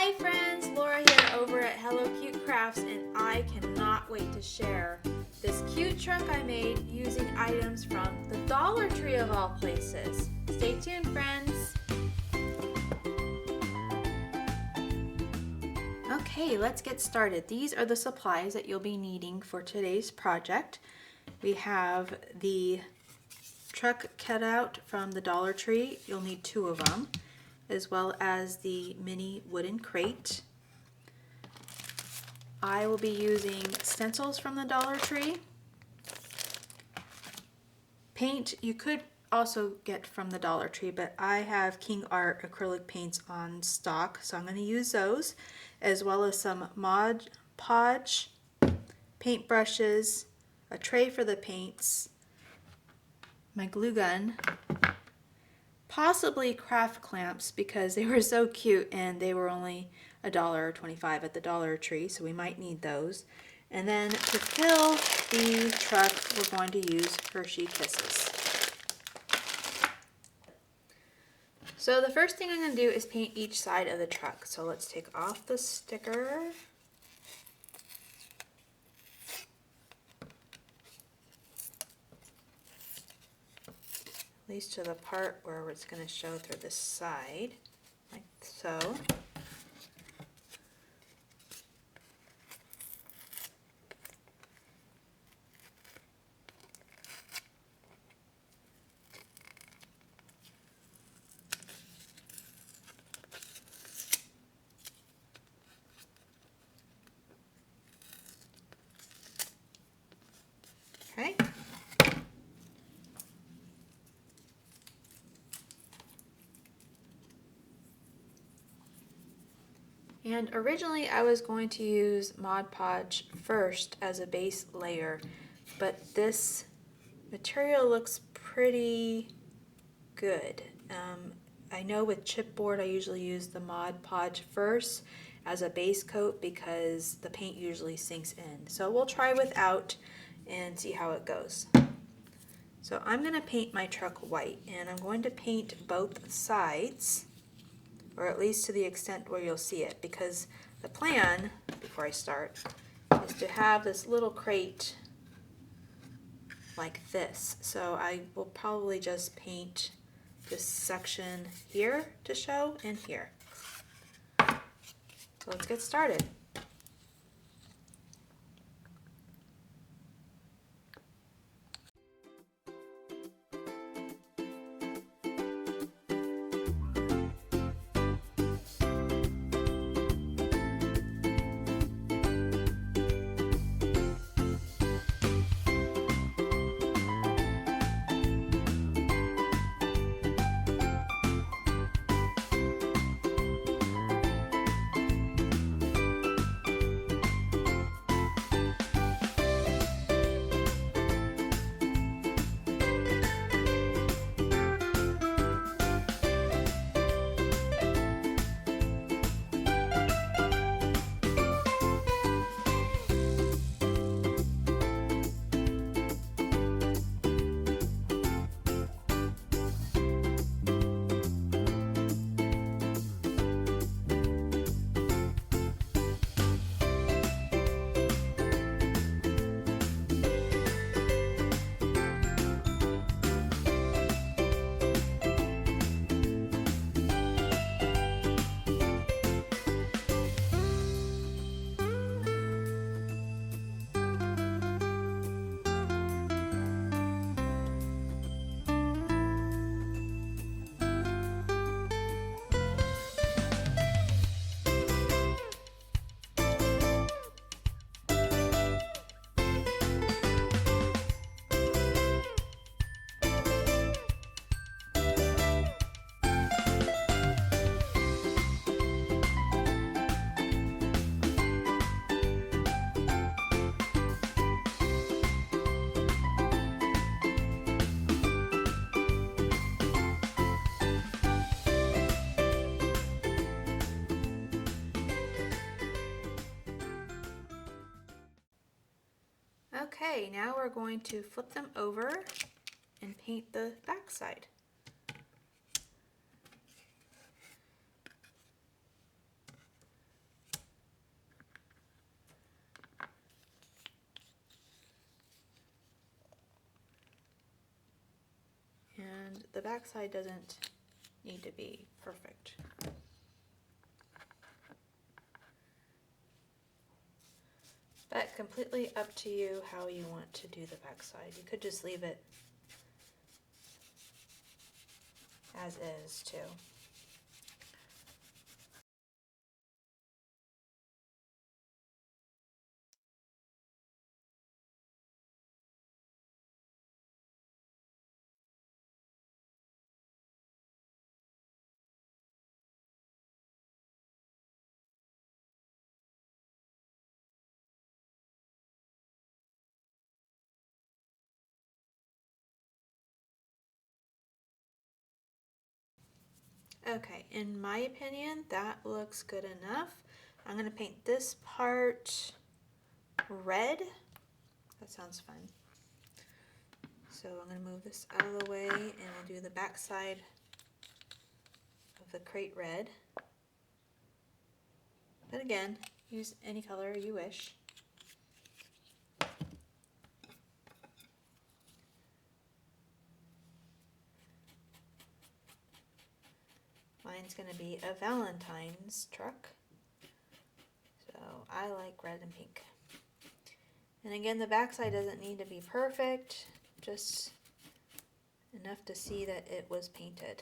Hi friends, Laura here over at Hello Cute Crafts, and I cannot wait to share this cute truck I made using items from the Dollar Tree of all places. Stay tuned, friends. Okay, let's get started. These are the supplies that you'll be needing for today's project. We have the truck cutout from the Dollar Tree. You'll need 2 of them, as well as the mini wooden crate. I will be using stencils from the Dollar Tree. Paint you could also get from the Dollar Tree, but I have King Art acrylic paints on stock, so I'm going to use those, as well as some Mod Podge paint brushes, a tray for the paints, my glue gun, possibly craft clamps because they were so cute and they were only $1.25 at the Dollar Tree, so we might need those. And then to fill the truck, we're going to use Hershey Kisses. So the first thing I'm going to do is paint each side of the truck. So let's take off the sticker. At least to the part where it's going to show through the side, like so. Okay. And originally I was going to use Mod Podge first as a base layer, but this material looks pretty good. I know with chipboard I usually use the Mod Podge first as a base coat because the paint usually sinks in. So we'll try without and see how it goes. So I'm going to paint my truck white, and I'm going to paint both sides, or at least to the extent where you'll see it, because the plan, before I start, is to have this little crate like this. So I will probably just paint this section here to show, and here. So let's get started. Okay, now we're going to flip them over and paint the back side. backside doesn't need to be perfect. But completely up to you how you want to do the backside. You could just leave it as is too. Okay, in my opinion, that looks good enough. I'm going to paint this part red. That sounds fun. So I'm going to move this out of the way and we'll do the back side of the crate red. But again, use any color you wish. Mine's going to be a Valentine's truck. So I like red and pink. And again, the backside doesn't need to be perfect, just enough to see that it was painted.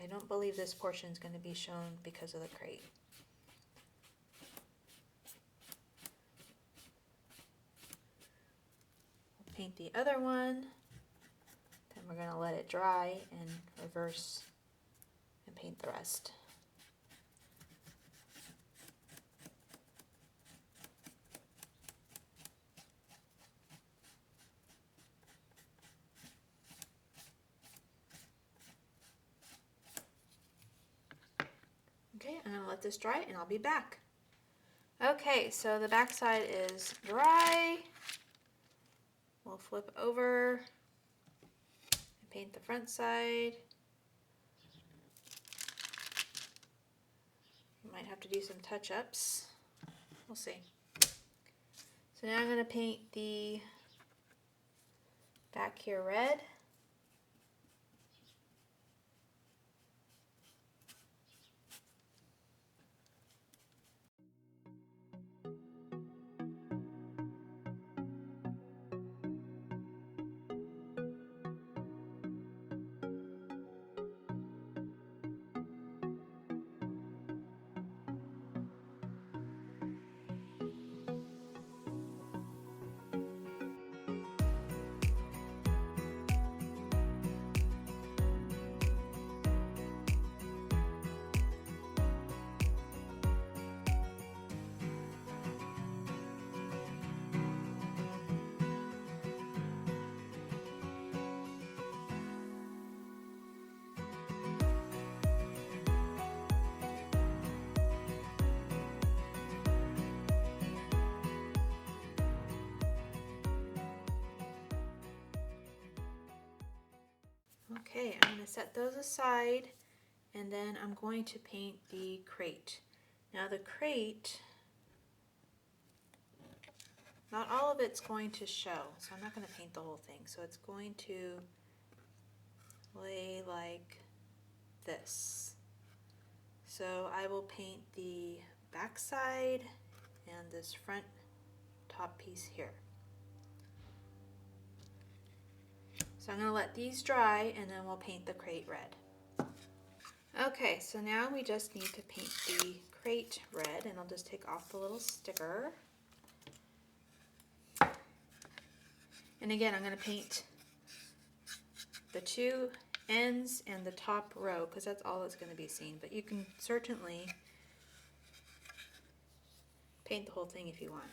I don't believe this portion is going to be shown because of the crate. We'll paint the other one. Then we're going to let it dry and reverse and paint the rest. Okay, I'm going to let this dry and I'll be back. Okay, so the back side is dry. We'll flip over and paint the front side. You might have to do some touch-ups. We'll see. So now I'm going to paint the back here red. Okay, I'm going to set those aside and then I'm going to paint the crate. Now the crate, not all of it's going to show, so I'm not going to paint the whole thing. So it's going to lay like this. So I will paint the back side and this front top piece here. So I'm going to let these dry and then we'll paint the crate red. Okay, so now we just need to paint the crate red and I'll just take off the little sticker. And again, I'm going to paint the two ends and the top row because that's all that's going to be seen. But you can certainly paint the whole thing if you want.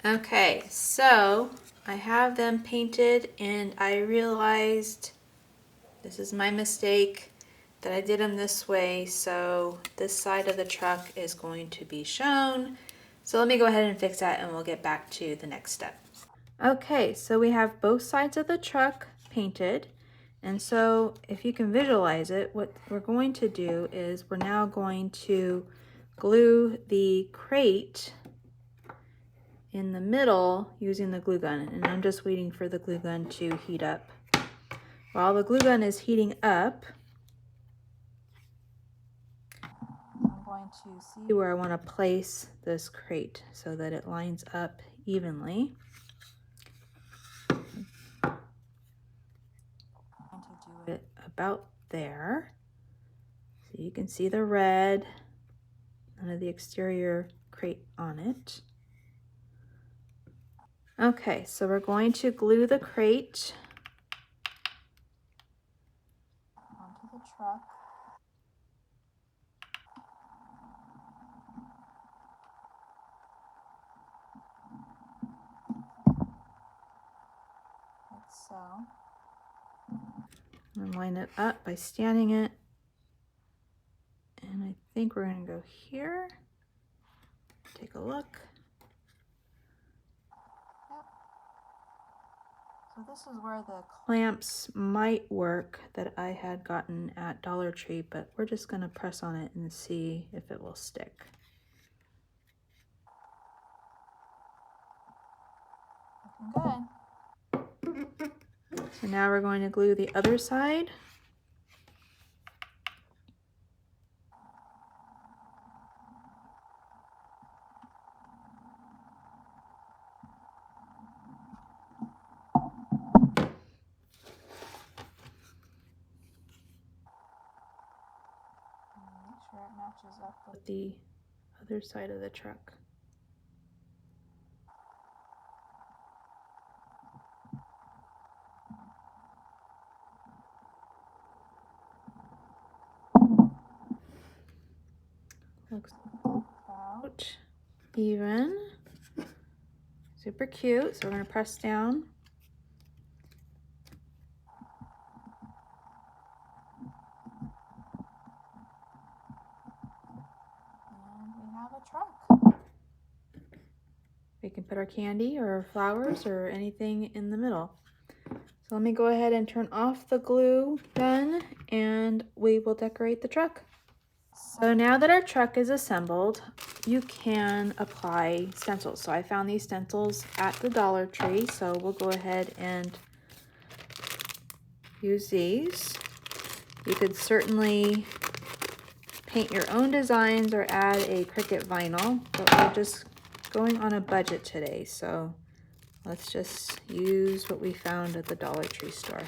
Okay, so I have them painted and I realized this is my mistake that I did them this way. So this side of the truck is going to be shown. So let me go ahead and fix that and we'll get back to the next step. Okay, so we have both sides of the truck painted. And so if you can visualize it, what we're going to do is we're now going to glue the crate in the middle using the glue gun. And I'm just waiting for the glue gun to heat up. While the glue gun is heating up, I'm going to see where I want to place this crate so that it lines up evenly. I'm going to do it about there. So you can see the red, none of the exterior crate on it. Okay, so we're going to glue the crate onto the truck. Like so. And line it up by standing it. And I think we're going to go here. Take a look. Yep. So this is where the clamps might work that I had gotten at Dollar Tree, but we're just going to press on it and see if it will stick. Looking good. So now we're going to glue the other side. Make sure it matches up with the other side of the truck. Looks about even. Super cute. So we're going to press down. And we have a truck. We can put our candy or flowers or anything in the middle. So let me go ahead and turn off the glue gun and we will decorate the truck. So now that our truck is assembled, you can apply stencils. So I found these stencils at the Dollar Tree, so we'll go ahead and use these. You could certainly paint your own designs or add a Cricut vinyl, but we're just going on a budget today, so let's just use what we found at the Dollar Tree store.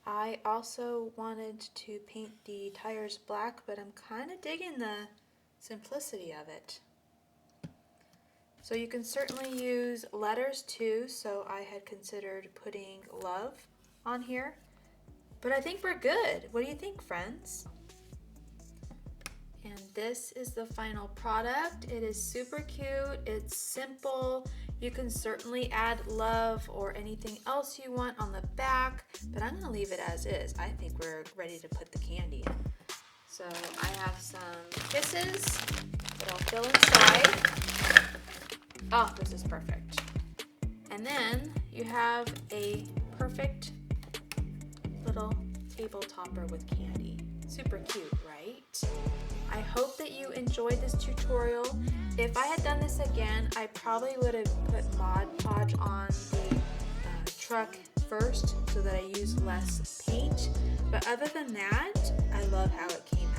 I also wanted to paint the tires black, but I'm kind of digging the simplicity of it. So you can certainly use letters too, so I had considered putting love on here, but I think we're good. What do you think, friends? And this is the final product. It is super cute, it's simple. You can certainly add love or anything else you want on the back, but I'm gonna leave it as is. I think we're ready to put the candy in. So I have some kisses that I'll fill inside. Oh, this is perfect. And then you have a perfect little table topper with candy. Super cute, right? I hope that you enjoyed this tutorial. If I had done this again, I probably would have put Mod Podge on the truck first so that I use less paint. But other than that, I love how it came